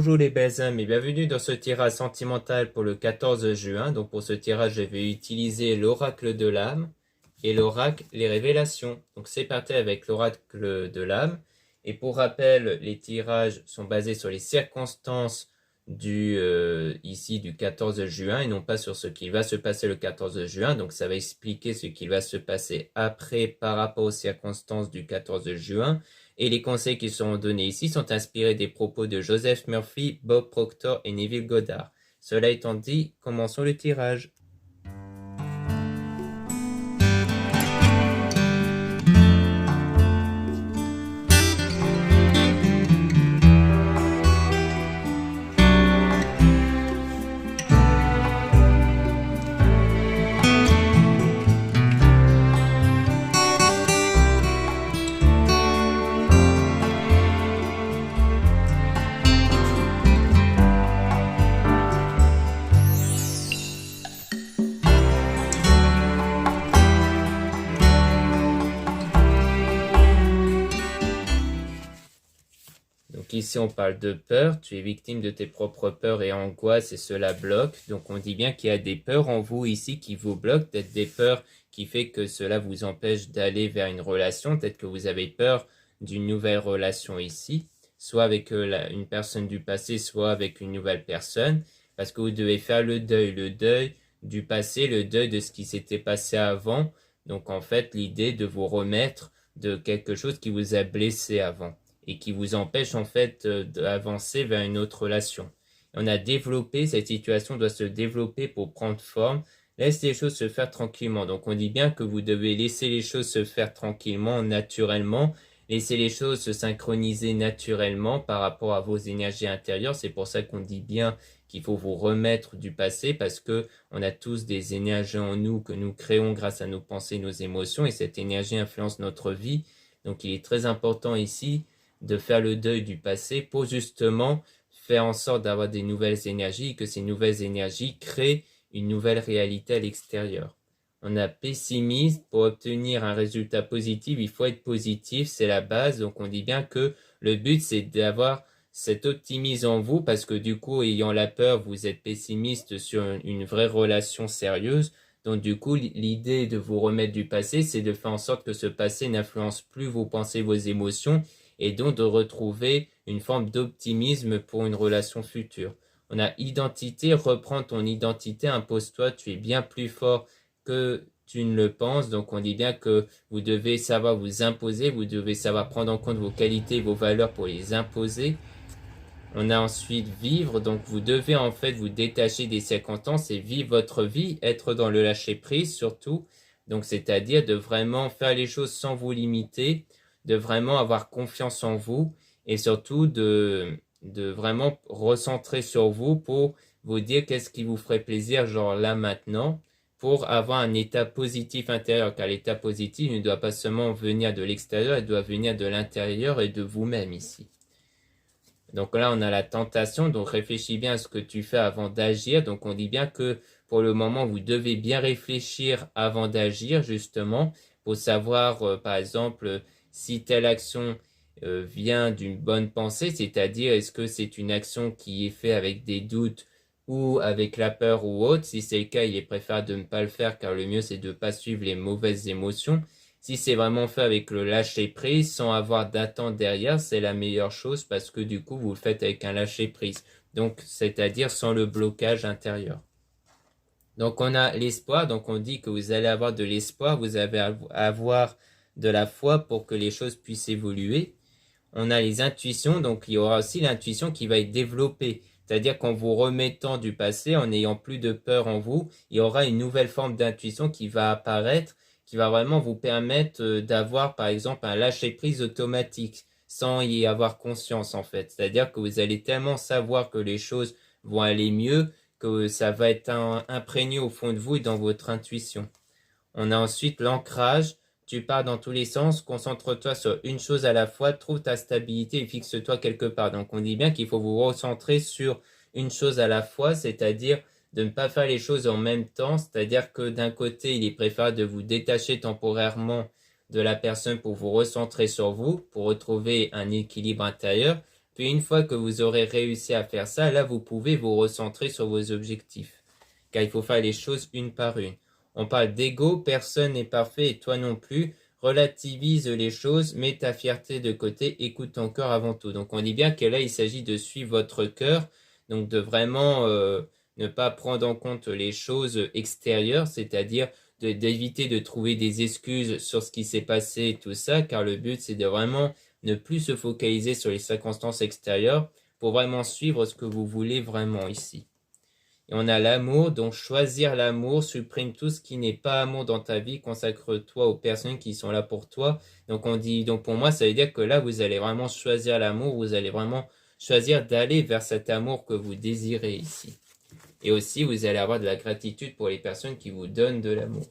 Bonjour les belles âmes et bienvenue dans ce tirage sentimental pour le 14 juin. Donc pour ce tirage, je vais utiliser l'oracle de l'âme et l'oracle les révélations. Donc c'est parti avec l'oracle de l'âme. Et pour rappel, les tirages sont basés sur les circonstances ici du 14 juin et non pas sur ce qui va se passer le 14 juin. Donc ça va expliquer ce qui va se passer après par rapport aux circonstances du 14 juin. Et les conseils qui seront donnés ici sont inspirés des propos de Joseph Murphy, Bob Proctor et Neville Goddard. Cela étant dit, commençons le tirage. Donc ici on parle de peur, tu es victime de tes propres peurs et angoisses et cela bloque. Donc on dit bien qu'il y a des peurs en vous ici qui vous bloquent, peut-être des peurs qui fait que cela vous empêche d'aller vers une relation, peut-être que vous avez peur d'une nouvelle relation ici, soit avec une personne du passé, soit avec une nouvelle personne, parce que vous devez faire le deuil du passé, le deuil de ce qui s'était passé avant. Donc en fait l'idée de vous remettre de quelque chose qui vous a blessé avant et qui vous empêche en fait d'avancer vers une autre relation. On a développé, cette situation doit se développer pour prendre forme. Laisse les choses se faire tranquillement. Donc on dit bien que vous devez laisser les choses se faire tranquillement, naturellement. Laisser les choses se synchroniser naturellement par rapport à vos énergies intérieures. C'est pour ça qu'on dit bien qu'il faut vous remettre du passé parce que on a tous des énergies en nous que nous créons grâce à nos pensées, nos émotions et cette énergie influence notre vie. Donc il est très important ici de faire le deuil du passé pour justement faire en sorte d'avoir des nouvelles énergies et que ces nouvelles énergies créent une nouvelle réalité à l'extérieur. On a pessimiste, pour obtenir un résultat positif, il faut être positif, c'est la base. Donc on dit bien que le but c'est d'avoir cet optimisme en vous parce que du coup, ayant la peur, vous êtes pessimiste sur une vraie relation sérieuse. Donc du coup, l'idée de vous remettre du passé, c'est de faire en sorte que ce passé n'influence plus vos pensées, vos émotions et donc de retrouver une forme d'optimisme pour une relation future. On a identité, reprends ton identité, impose-toi, tu es bien plus fort que tu ne le penses. Donc on dit bien que vous devez savoir vous imposer, vous devez savoir prendre en compte vos qualités, vos valeurs pour les imposer. On a ensuite vivre, donc vous devez en fait vous détacher des circonstances et vivre votre vie, être dans le lâcher-prise surtout. Donc c'est-à-dire de vraiment faire les choses sans vous limiter, de vraiment avoir confiance en vous et surtout de vraiment recentrer sur vous pour vous dire qu'est-ce qui vous ferait plaisir, genre là maintenant, pour avoir un état positif intérieur. Car l'état positif ne doit pas seulement venir de l'extérieur, il doit venir de l'intérieur et de vous-même ici. Donc là, on a la tentation, donc réfléchis bien à ce que tu fais avant d'agir. Donc on dit bien que pour le moment, vous devez bien réfléchir avant d'agir, justement, pour savoir, par exemple, si telle action vient d'une bonne pensée, c'est-à-dire est-ce que c'est une action qui est faite avec des doutes ou avec la peur ou autre. Si c'est le cas, il est préférable de ne pas le faire car le mieux c'est de ne pas suivre les mauvaises émotions. Si c'est vraiment fait avec le lâcher prise sans avoir d'attente derrière, c'est la meilleure chose parce que du coup vous le faites avec un lâcher prise. Donc c'est-à-dire sans le blocage intérieur. Donc on a l'espoir, donc on dit que vous allez avoir de l'espoir, vous allez avoir de la foi pour que les choses puissent évoluer. On a les intuitions, donc il y aura aussi l'intuition qui va être développée. C'est-à-dire qu'en vous remettant du passé, en n'ayant plus de peur en vous, il y aura une nouvelle forme d'intuition qui va apparaître, qui va vraiment vous permettre d'avoir par exemple un lâcher-prise automatique, sans y avoir conscience en fait. C'est-à-dire que vous allez tellement savoir que les choses vont aller mieux, que ça va être imprégné au fond de vous et dans votre intuition. On a ensuite l'ancrage. Tu pars dans tous les sens, concentre-toi sur une chose à la fois, trouve ta stabilité et fixe-toi quelque part. Donc on dit bien qu'il faut vous recentrer sur une chose à la fois, c'est-à-dire de ne pas faire les choses en même temps, c'est-à-dire que d'un côté, il est préférable de vous détacher temporairement de la personne pour vous recentrer sur vous, pour retrouver un équilibre intérieur, Puis une fois que vous aurez réussi à faire ça, là vous pouvez vous recentrer sur vos objectifs. Car il faut faire les choses une par une. On parle d'ego, personne n'est parfait et toi non plus. Relativise les choses, mets ta fierté de côté, écoute ton cœur avant tout. Donc on dit bien que là il s'agit de suivre votre cœur, donc de vraiment ne pas prendre en compte les choses extérieures, c'est-à-dire d'éviter de trouver des excuses sur ce qui s'est passé et tout ça, car le but c'est de vraiment ne plus se focaliser sur les circonstances extérieures pour vraiment suivre ce que vous voulez vraiment ici. Et on a l'amour, donc choisir l'amour, supprime tout ce qui n'est pas amour dans ta vie, consacre-toi aux personnes qui sont là pour toi. Donc on dit, donc pour moi, ça veut dire que là, vous allez vraiment choisir l'amour, vous allez vraiment choisir d'aller vers cet amour que vous désirez ici. Et aussi, vous allez avoir de la gratitude pour les personnes qui vous donnent de l'amour.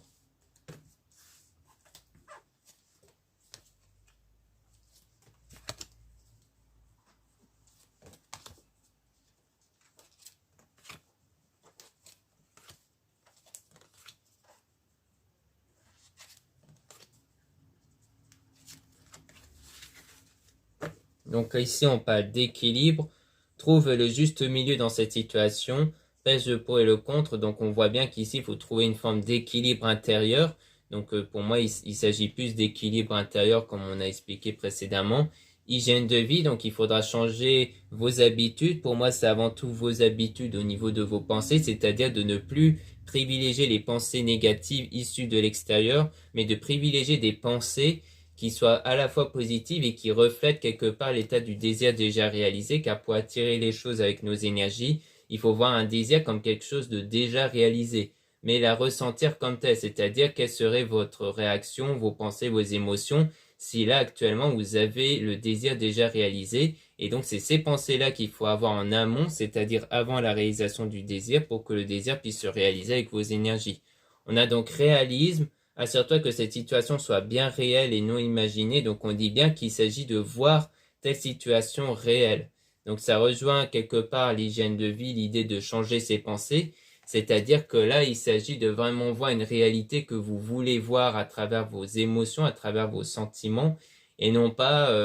Donc ici, on parle d'équilibre. Trouve le juste milieu dans cette situation. Pèse le pour et le contre. Donc on voit bien qu'ici, il faut trouver une forme d'équilibre intérieur. Donc pour moi, il s'agit plus d'équilibre intérieur comme on a expliqué précédemment. Hygiène de vie, donc il faudra changer vos habitudes. Pour moi, c'est avant tout vos habitudes au niveau de vos pensées, c'est-à-dire de ne plus privilégier les pensées négatives issues de l'extérieur, mais de privilégier des pensées qui soient à la fois positives et qui reflètent quelque part l'état du désir déjà réalisé, car pour attirer les choses avec nos énergies, il faut voir un désir comme quelque chose de déjà réalisé, mais la ressentir comme tel, c'est-à-dire quelle serait votre réaction, vos pensées, vos émotions, si là actuellement vous avez le désir déjà réalisé, et donc c'est ces pensées-là qu'il faut avoir en amont, c'est-à-dire avant la réalisation du désir, pour que le désir puisse se réaliser avec vos énergies. On a donc réalisme. Assure-toi que cette situation soit bien réelle et non imaginée. Donc on dit bien qu'il s'agit de voir telle situation réelle. Donc ça rejoint quelque part l'hygiène de vie, l'idée de changer ses pensées. C'est-à-dire que là, il s'agit de vraiment voir une réalité que vous voulez voir à travers vos émotions, à travers vos sentiments, et non pas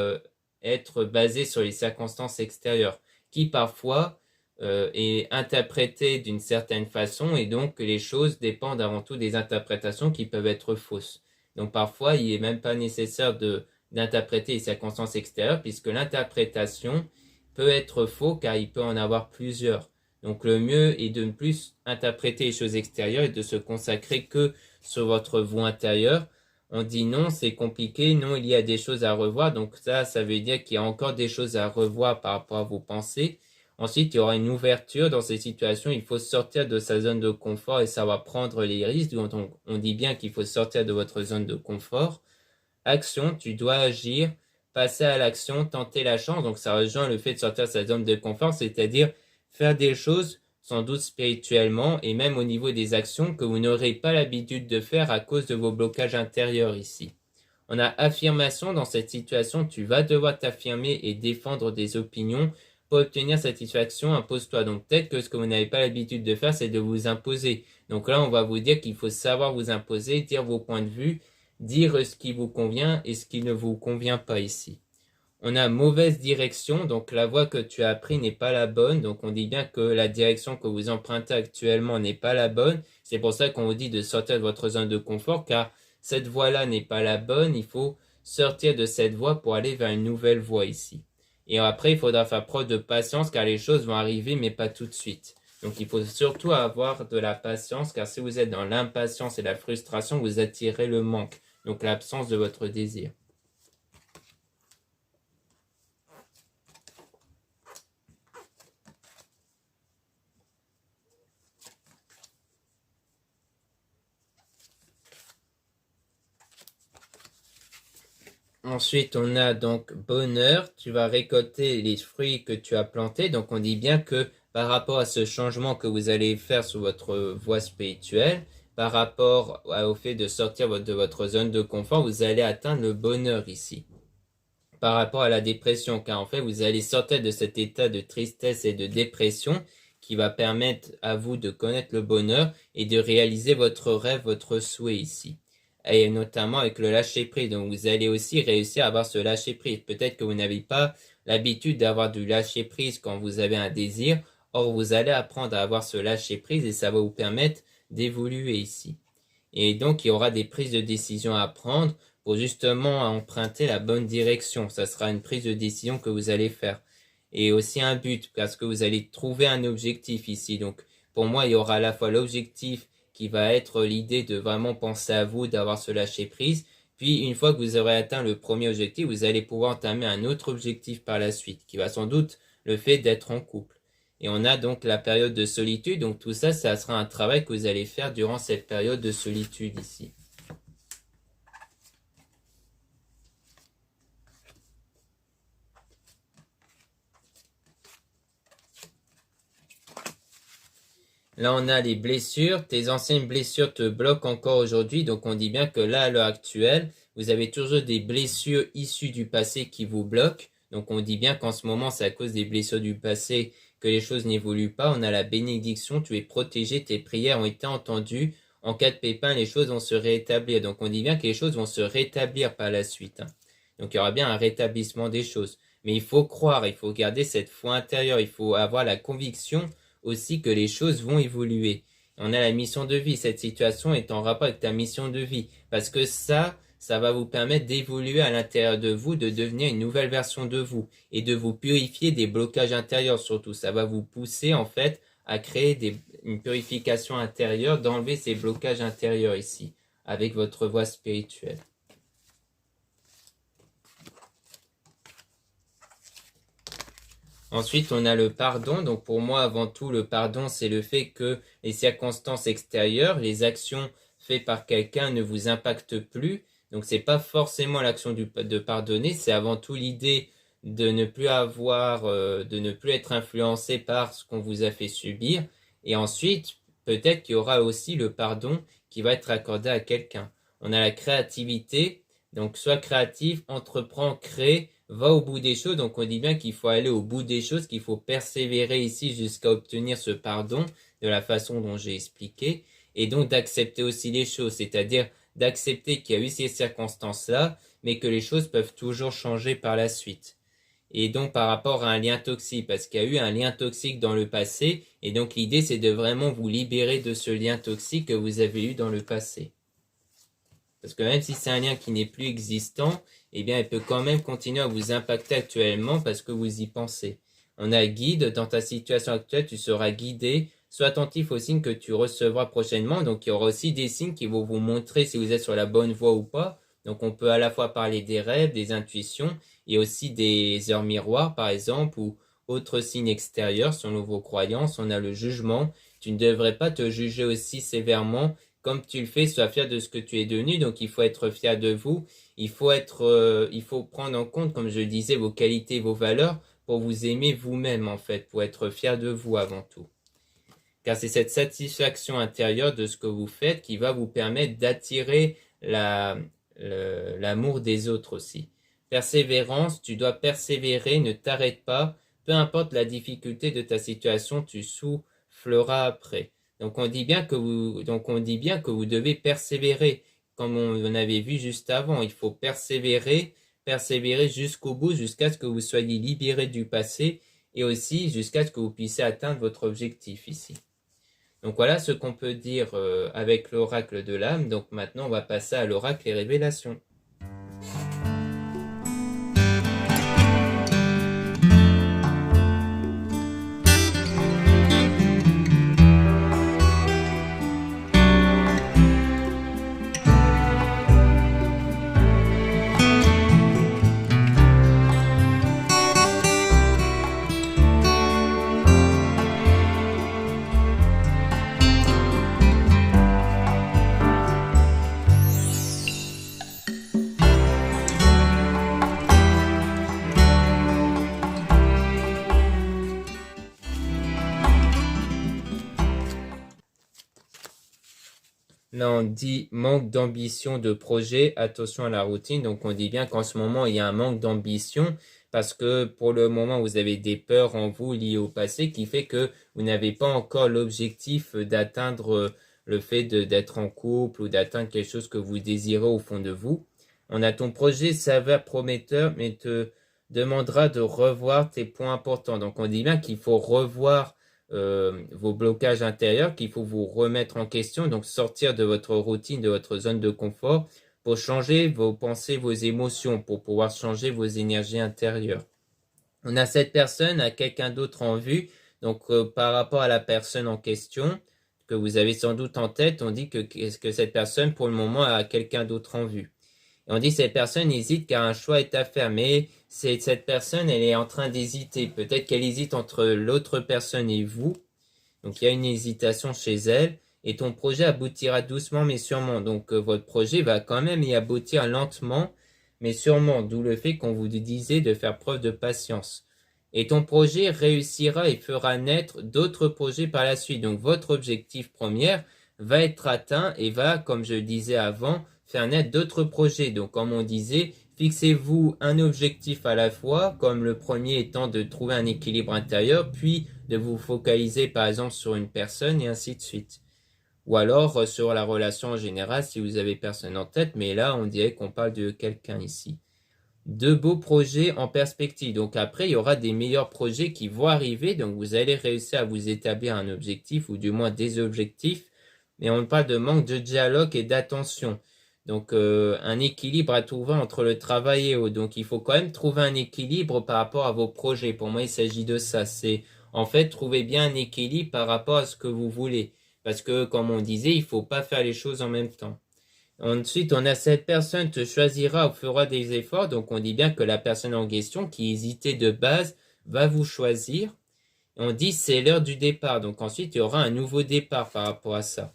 être basé sur les circonstances extérieures, qui parfois est interprété d'une certaine façon et donc les choses dépendent avant tout des interprétations qui peuvent être fausses. Donc parfois, il n'est même pas nécessaire d'interpréter les circonstances extérieures puisque l'interprétation peut être faux car il peut en avoir plusieurs. Donc le mieux est de ne plus interpréter les choses extérieures et de se consacrer que sur votre vous intérieure. On dit non, c'est compliqué, non, il y a des choses à revoir. Donc ça veut dire qu'il y a encore des choses à revoir par rapport à vos pensées. Ensuite, il y aura une ouverture dans ces situations. Il faut sortir de sa zone de confort et savoir prendre les risques. Donc, on dit bien qu'il faut sortir de votre zone de confort. Action, tu dois agir, passer à l'action, tenter la chance. Donc, ça rejoint le fait de sortir de sa zone de confort, c'est-à-dire faire des choses, sans doute spirituellement, et même au niveau des actions que vous n'aurez pas l'habitude de faire à cause de vos blocages intérieurs ici. On a affirmation dans cette situation. Tu vas devoir t'affirmer et défendre des opinions. Pour obtenir satisfaction, impose-toi. Donc peut-être que ce que vous n'avez pas l'habitude de faire, c'est de vous imposer. Donc là, on va vous dire qu'il faut savoir vous imposer, dire vos points de vue, dire ce qui vous convient et ce qui ne vous convient pas ici. On a mauvaise direction, donc la voie que tu as prise n'est pas la bonne. Donc on dit bien que la direction que vous empruntez actuellement n'est pas la bonne. C'est pour ça qu'on vous dit de sortir de votre zone de confort, car cette voie-là n'est pas la bonne. Il faut sortir de cette voie pour aller vers une nouvelle voie ici. Et après, il faudra faire preuve de patience car les choses vont arriver, mais pas tout de suite. Donc il faut surtout avoir de la patience car si vous êtes dans l'impatience et la frustration, vous attirez le manque, donc l'absence de votre désir. Ensuite, on a donc bonheur. Tu vas récolter les fruits que tu as plantés. Donc, on dit bien que par rapport à ce changement que vous allez faire sur votre voie spirituelle, par rapport au fait de sortir de votre zone de confort, vous allez atteindre le bonheur ici. Par rapport à la dépression, car en fait, vous allez sortir de cet état de tristesse et de dépression qui va permettre à vous de connaître le bonheur et de réaliser votre rêve, votre souhait ici. et notamment avec le lâcher-prise. Donc vous allez aussi réussir à avoir ce lâcher-prise. Peut-être que vous n'avez pas l'habitude d'avoir du lâcher-prise quand vous avez un désir. Or, vous allez apprendre à avoir ce lâcher-prise et ça va vous permettre d'évoluer ici. Et donc, il y aura des prises de décision à prendre pour justement emprunter la bonne direction. Ça sera une prise de décision que vous allez faire. Et aussi un but, parce que vous allez trouver un objectif ici. Donc, pour moi, il y aura à la fois l'objectif qui va être l'idée de vraiment penser à vous, d'avoir ce lâcher-prise. Puis, une fois que vous aurez atteint le premier objectif, vous allez pouvoir entamer un autre objectif par la suite, qui va sans doute le fait d'être en couple. Et on a donc la période de solitude. Donc tout ça, ça sera un travail que vous allez faire durant cette période de solitude ici. Là, on a les blessures. Tes anciennes blessures te bloquent encore aujourd'hui. Donc on dit bien que là, à l'heure actuelle, vous avez toujours des blessures issues du passé qui vous bloquent. Donc on dit bien qu'en ce moment, c'est à cause des blessures du passé que les choses n'évoluent pas. On a la bénédiction, tu es protégé, tes prières ont été entendues. En cas de pépin, les choses vont se rétablir. Donc on dit bien que les choses vont se rétablir par la suite. Donc il y aura bien un rétablissement des choses. Mais il faut croire, il faut garder cette foi intérieure, il faut avoir la conviction aussi que les choses vont évoluer. On a la mission de vie. Cette situation est en rapport avec ta mission de vie. Parce que ça va vous permettre d'évoluer à l'intérieur de vous, de devenir une nouvelle version de vous et de vous purifier des blocages intérieurs surtout. Ça va vous pousser en fait à créer une purification intérieure, d'enlever ces blocages intérieurs ici avec votre voie spirituelle. Ensuite, on a le pardon. Donc pour moi, avant tout, le pardon, c'est le fait que les circonstances extérieures, les actions faites par quelqu'un ne vous impactent plus. Donc c'est pas forcément l'action de pardonner, c'est avant tout l'idée de ne plus avoir, de ne plus être influencé par ce qu'on vous a fait subir. Et ensuite, peut-être qu'il y aura aussi le pardon qui va être accordé à quelqu'un. On a la créativité. Donc sois créatif, entreprends, crée, va au bout des choses. Donc on dit bien qu'il faut aller au bout des choses, qu'il faut persévérer ici jusqu'à obtenir ce pardon de la façon dont j'ai expliqué. Et donc d'accepter aussi les choses, c'est-à-dire d'accepter qu'il y a eu ces circonstances-là, mais que les choses peuvent toujours changer par la suite. Et donc par rapport à un lien toxique, parce qu'il y a eu un lien toxique dans le passé, et donc l'idée c'est de vraiment vous libérer de ce lien toxique que vous avez eu dans le passé. Parce que même si c'est un lien qui n'est plus existant, eh bien, il peut quand même continuer à vous impacter actuellement parce que vous y pensez. On a guide, dans ta situation actuelle, tu seras guidé. Sois attentif aux signes que tu recevras prochainement. Donc, il y aura aussi des signes qui vont vous montrer si vous êtes sur la bonne voie ou pas. Donc, on peut à la fois parler des rêves, des intuitions et aussi des heures miroirs, par exemple, ou autres signes extérieurs selon vos croyances. On a le jugement. Tu ne devrais pas te juger aussi sévèrement comme tu le fais, sois fier de ce que tu es devenu. Donc, il faut être fier de vous. Il faut prendre en compte, comme je disais, vos qualités, vos valeurs pour vous aimer vous-même, en fait, pour être fier de vous avant tout. Car c'est cette satisfaction intérieure de ce que vous faites qui va vous permettre d'attirer l'amour des autres aussi. Persévérance, tu dois persévérer, ne t'arrête pas. Peu importe la difficulté de ta situation, tu souffleras après. Donc on dit bien que vous devez persévérer, comme on avait vu juste avant. Il faut persévérer jusqu'au bout, jusqu'à ce que vous soyez libéré du passé et aussi jusqu'à ce que vous puissiez atteindre votre objectif ici. Donc voilà ce qu'on peut dire avec l'oracle de l'âme. Donc maintenant on va passer à l'oracle et révélations. Là, on dit manque d'ambition de projet, attention à la routine. Donc, on dit bien qu'en ce moment, il y a un manque d'ambition parce que pour le moment, vous avez des peurs en vous liées au passé qui fait que vous n'avez pas encore l'objectif d'atteindre le fait d'être en couple ou d'atteindre quelque chose que vous désirez au fond de vous. On a ton projet s'avère prometteur, mais te demandera de revoir tes points importants. Donc on dit bien qu'il faut revoir vos blocages intérieurs, qu'il faut vous remettre en question, donc sortir de votre routine, de votre zone de confort pour changer vos pensées, vos émotions, pour pouvoir changer vos énergies intérieures. On a cette personne à quelqu'un d'autre en vue, donc par rapport à la personne en question, que vous avez sans doute en tête, on dit que cette personne pour le moment a quelqu'un d'autre en vue. Et on dit que cette personne hésite car un choix est à faire, mais cette personne, elle est en train d'hésiter. Peut-être qu'elle hésite entre l'autre personne et vous. Donc il y a une hésitation chez elle. Et ton projet aboutira doucement mais sûrement. Donc votre projet va quand même y aboutir lentement mais sûrement. D'où le fait qu'on vous disait de faire preuve de patience. Et ton projet réussira et fera naître d'autres projets par la suite. Donc votre objectif premier va être atteint et va, comme je le disais avant, faire naître d'autres projets. Donc comme on disait, fixez-vous un objectif à la fois, comme le premier étant de trouver un équilibre intérieur, puis de vous focaliser par exemple sur une personne et ainsi de suite. Ou alors sur la relation en général si vous avez personne en tête, mais là on dirait qu'on parle de quelqu'un ici. De beaux projets en perspective. Donc après, il y aura des meilleurs projets qui vont arriver. Donc vous allez réussir à vous établir un objectif ou du moins des objectifs. Mais on parle de manque de dialogue et d'attention. Donc un équilibre à trouver entre le travail et autre. Donc il faut quand même trouver un équilibre par rapport à vos projets. Pour moi, il s'agit de ça. C'est en fait trouver bien un équilibre par rapport à ce que vous voulez. Parce que comme on disait, il ne faut pas faire les choses en même temps. Ensuite, on a cette personne te choisira ou fera des efforts. Donc, on dit bien que la personne en question qui hésitait de base va vous choisir. On dit c'est l'heure du départ. Donc, ensuite, il y aura un nouveau départ par rapport à ça.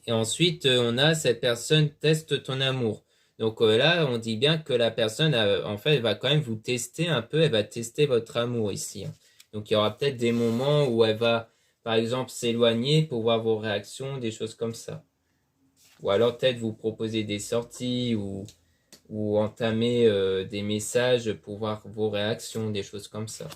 Et ensuite, on a cette personne teste ton amour. Donc là, on dit bien que la personne, en fait, elle va quand même vous tester un peu. Elle va tester votre amour ici. Donc, il y aura peut-être des moments où elle va, par exemple, s'éloigner pour voir vos réactions, des choses comme ça. Ou alors peut-être vous proposer des sorties ou entamer des messages pour voir vos réactions, des choses comme ça.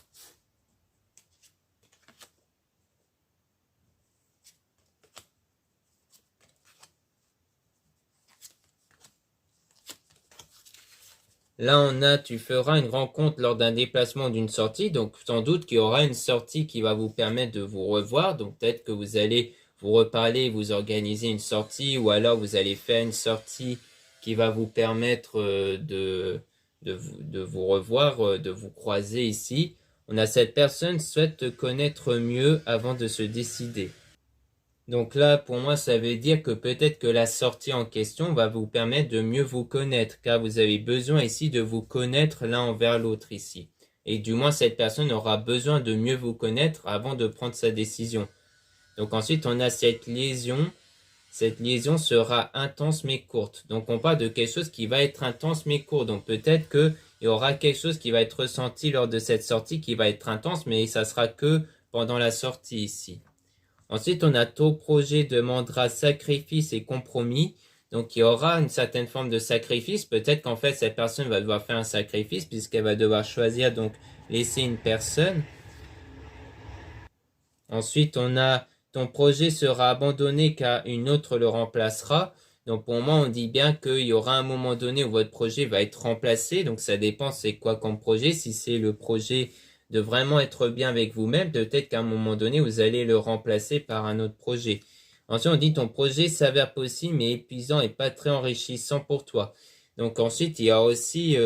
Là, on a, tu feras une rencontre lors d'un déplacement d'une sortie. Donc, sans doute qu'il y aura une sortie qui va vous permettre de vous revoir. Donc, peut-être que vous allez vous reparler, vous organiser une sortie ou alors vous allez faire une sortie qui va vous permettre de vous revoir, de vous croiser ici. On a cette personne souhaite te connaître mieux avant de se décider. Donc là, pour moi, ça veut dire que peut-être que la sortie en question va vous permettre de mieux vous connaître, car vous avez besoin ici de vous connaître l'un envers l'autre ici. Et du moins, cette personne aura besoin de mieux vous connaître avant de prendre sa décision. Donc ensuite, on a cette liaison. Cette liaison sera intense mais courte. Donc on parle de quelque chose qui va être intense mais court. Donc peut-être qu'il y aura quelque chose qui va être ressenti lors de cette sortie qui va être intense, mais ça sera que pendant la sortie ici. Ensuite, on a ton projet demandera sacrifice et compromis. Donc, il y aura une certaine forme de sacrifice. Peut-être qu'en fait, cette personne va devoir faire un sacrifice puisqu'elle va devoir choisir, donc, laisser une personne. Ensuite, on a ton projet sera abandonné car une autre le remplacera. Donc, pour moi, on dit bien qu'il y aura un moment donné où votre projet va être remplacé. Donc, ça dépend c'est quoi comme projet. Si c'est le projet de vraiment être bien avec vous-même, peut-être qu'à un moment donné, vous allez le remplacer par un autre projet. Ensuite, on dit ton projet s'avère possible mais épuisant et pas très enrichissant pour toi. Donc ensuite, il y a aussi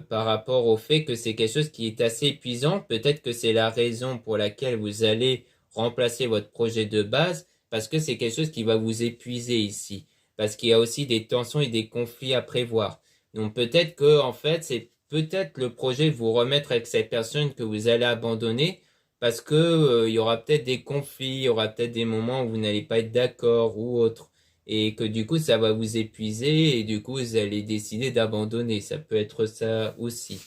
par rapport au fait que c'est quelque chose qui est assez épuisant. Peut-être que c'est la raison pour laquelle vous allez remplacer votre projet de base parce que c'est quelque chose qui va vous épuiser ici. Parce qu'il y a aussi des tensions et des conflits à prévoir. Donc peut-être que en fait, c'est peut-être le projet de vous remettre avec cette personne que vous allez abandonner parce que il y aura peut-être des conflits, il y aura peut-être des moments où vous n'allez pas être d'accord ou autre et que du coup ça va vous épuiser et du coup vous allez décider d'abandonner. Ça peut être ça aussi.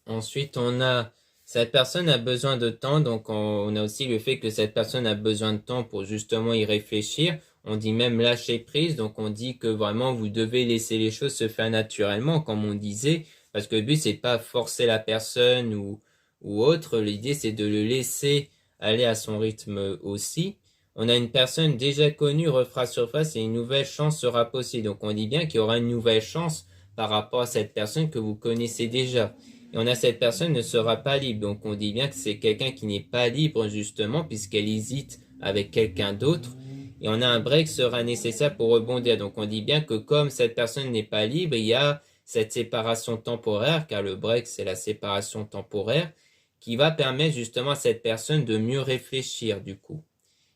Ensuite, on a Cette personne a besoin de temps, donc on a aussi le fait que cette personne a besoin de temps pour justement y réfléchir. On dit même lâcher prise, donc on dit que vraiment vous devez laisser les choses se faire naturellement, comme on disait, parce que le but c'est pas forcer la personne ou autre. L'idée c'est de le laisser aller à son rythme aussi. On a une personne déjà connue refera surface et une nouvelle chance sera possible. Donc on dit bien qu'il y aura une nouvelle chance par rapport à cette personne que vous connaissez déjà. Et on a cette personne ne sera pas libre. Donc on dit bien que c'est quelqu'un qui n'est pas libre justement puisqu'elle hésite avec quelqu'un d'autre. Et on a un break sera nécessaire pour rebondir. Donc on dit bien que comme cette personne n'est pas libre, il y a cette séparation temporaire, car le break c'est la séparation temporaire, qui va permettre justement à cette personne de mieux réfléchir du coup.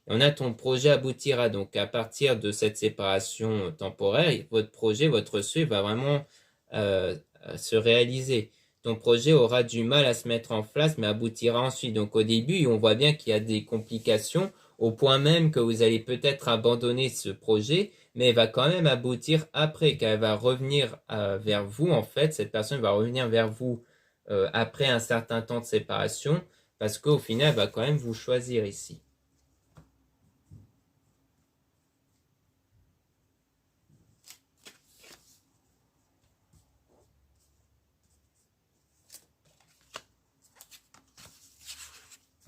Et on a ton projet aboutira. Donc à partir de cette séparation temporaire, votre projet, votre souhait va vraiment se réaliser. Ton projet aura du mal à se mettre en place, mais aboutira ensuite. Donc au début, on voit bien qu'il y a des complications, au point même que vous allez peut-être abandonner ce projet, mais elle va quand même aboutir après, car elle va revenir vers vous, en fait. Cette personne va revenir vers vous après un certain temps de séparation, parce qu'au final, elle va quand même vous choisir ici.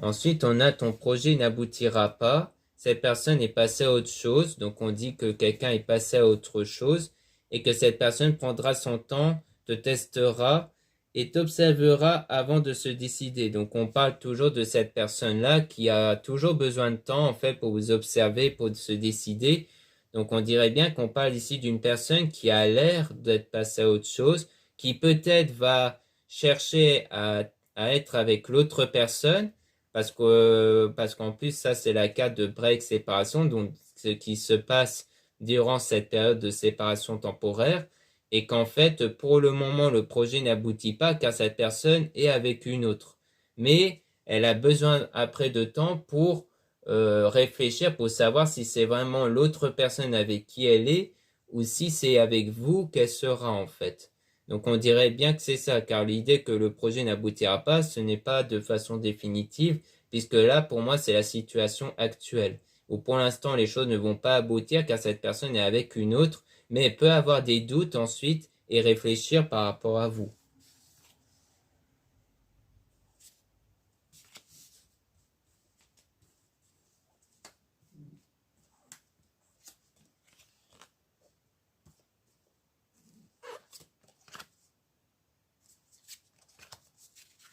Ensuite, on a ton projet n'aboutira pas. Cette personne est passée à autre chose. Donc, on dit que quelqu'un est passé à autre chose et que cette personne prendra son temps, te testera et t'observera avant de se décider. Donc, on parle toujours de cette personne-là qui a toujours besoin de temps, en fait, pour vous observer, pour se décider. Donc, on dirait bien qu'on parle ici d'une personne qui a l'air d'être passée à autre chose, qui peut-être va chercher à être avec l'autre personne, parce qu'en plus, ça, c'est la cas de break séparation, donc ce qui se passe durant cette période de séparation temporaire, et qu'en fait, pour le moment, le projet n'aboutit pas car cette personne est avec une autre. Mais elle a besoin après de temps pour réfléchir, pour savoir si c'est vraiment l'autre personne avec qui elle est, ou si c'est avec vous qu'elle sera en fait. Donc on dirait bien que c'est ça, car l'idée que le projet n'aboutira pas, ce n'est pas de façon définitive, puisque là, pour moi, c'est la situation actuelle, où pour l'instant, les choses ne vont pas aboutir car cette personne est avec une autre, mais elle peut avoir des doutes ensuite et réfléchir par rapport à vous.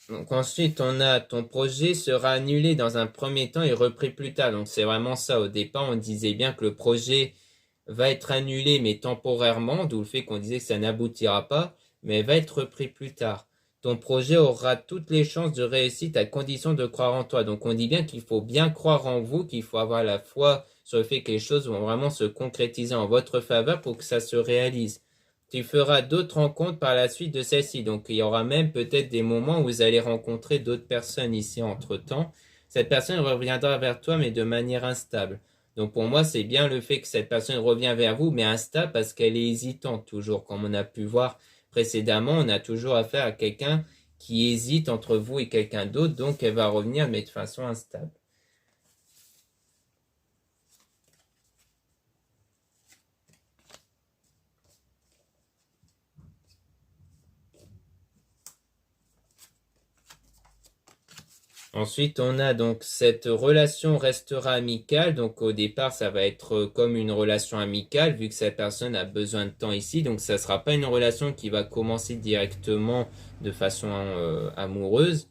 Donc ensuite, on a ton projet sera annulé dans un premier temps et repris plus tard. Donc c'est vraiment ça. Au départ, on disait bien que le projet va être annulé, mais temporairement, d'où le fait qu'on disait que ça n'aboutira pas, mais va être repris plus tard. Ton projet aura toutes les chances de réussite à condition de croire en toi. Donc on dit bien qu'il faut bien croire en vous, qu'il faut avoir la foi sur le fait que les choses vont vraiment se concrétiser en votre faveur pour que ça se réalise. Tu feras d'autres rencontres par la suite de celle-ci. Donc il y aura même peut-être des moments où vous allez rencontrer d'autres personnes ici entre-temps. Cette personne reviendra vers toi, mais de manière instable. Donc pour moi, c'est bien le fait que cette personne revient vers vous, mais instable parce qu'elle est hésitante toujours. Comme on a pu voir précédemment, on a toujours affaire à quelqu'un qui hésite entre vous et quelqu'un d'autre, donc elle va revenir, mais de façon instable. Ensuite, on a donc cette relation restera amicale. Donc au départ, ça va être comme une relation amicale vu que cette personne a besoin de temps ici. Donc ça ne sera pas une relation qui va commencer directement de façon amoureuse.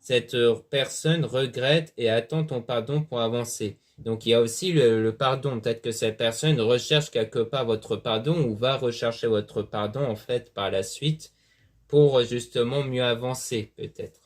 Cette personne regrette et attend ton pardon pour avancer. Donc il y a aussi le pardon. Peut-être que cette personne recherche quelque part votre pardon ou va rechercher votre pardon en fait par la suite pour justement mieux avancer peut-être.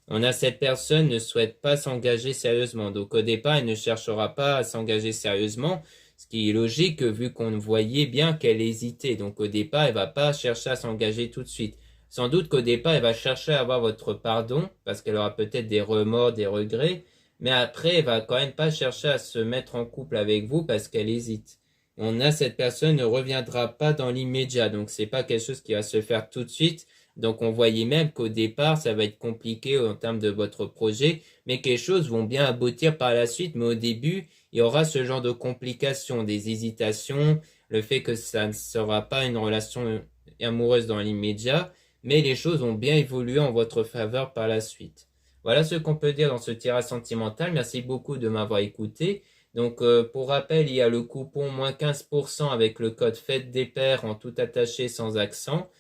On a cette personne ne souhaite pas s'engager sérieusement. Donc au départ, elle ne cherchera pas à s'engager sérieusement, ce qui est logique vu qu'on voyait bien qu'elle hésitait. Donc au départ, elle va pas chercher à s'engager tout de suite. Sans doute qu'au départ, elle va chercher à avoir votre pardon, parce qu'elle aura peut-être des remords, des regrets, mais après, elle va quand même pas chercher à se mettre en couple avec vous parce qu'elle hésite. On a cette personne ne reviendra pas dans l'immédiat, donc c'est pas quelque chose qui va se faire tout de suite. Donc on voyait même qu'au départ, ça va être compliqué en termes de votre projet, mais que les choses vont bien aboutir par la suite. Mais au début, il y aura ce genre de complications, des hésitations, le fait que ça ne sera pas une relation amoureuse dans l'immédiat, mais les choses vont bien évoluer en votre faveur par la suite. Voilà ce qu'on peut dire dans ce tirage sentimental. Merci beaucoup de m'avoir écouté. Donc, pour rappel, il y a le coupon moins 15% avec le code Fête des Pères en tout attaché sans accent,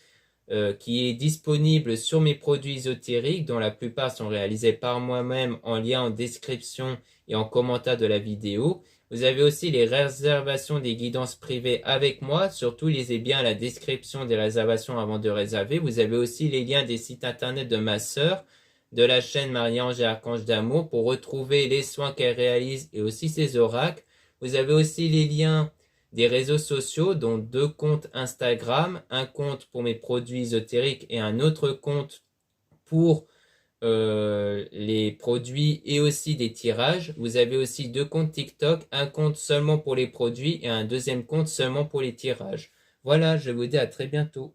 qui est disponible sur mes produits ésotériques, dont la plupart sont réalisés par moi-même en lien en description et en commentaire de la vidéo. Vous avez aussi les réservations des guidances privées avec moi. Surtout, lisez bien la description des réservations avant de réserver. Vous avez aussi les liens des sites internet de ma sœur, de la chaîne Marie-Ange et Archange d'Amour pour retrouver les soins qu'elle réalise et aussi ses oracles. Vous avez aussi les liens des réseaux sociaux, dont 2 comptes Instagram, un compte pour mes produits ésotériques et un autre compte pour les produits et aussi des tirages. Vous avez aussi 2 comptes TikTok, un compte seulement pour les produits et un deuxième compte seulement pour les tirages. Voilà, je vous dis à très bientôt.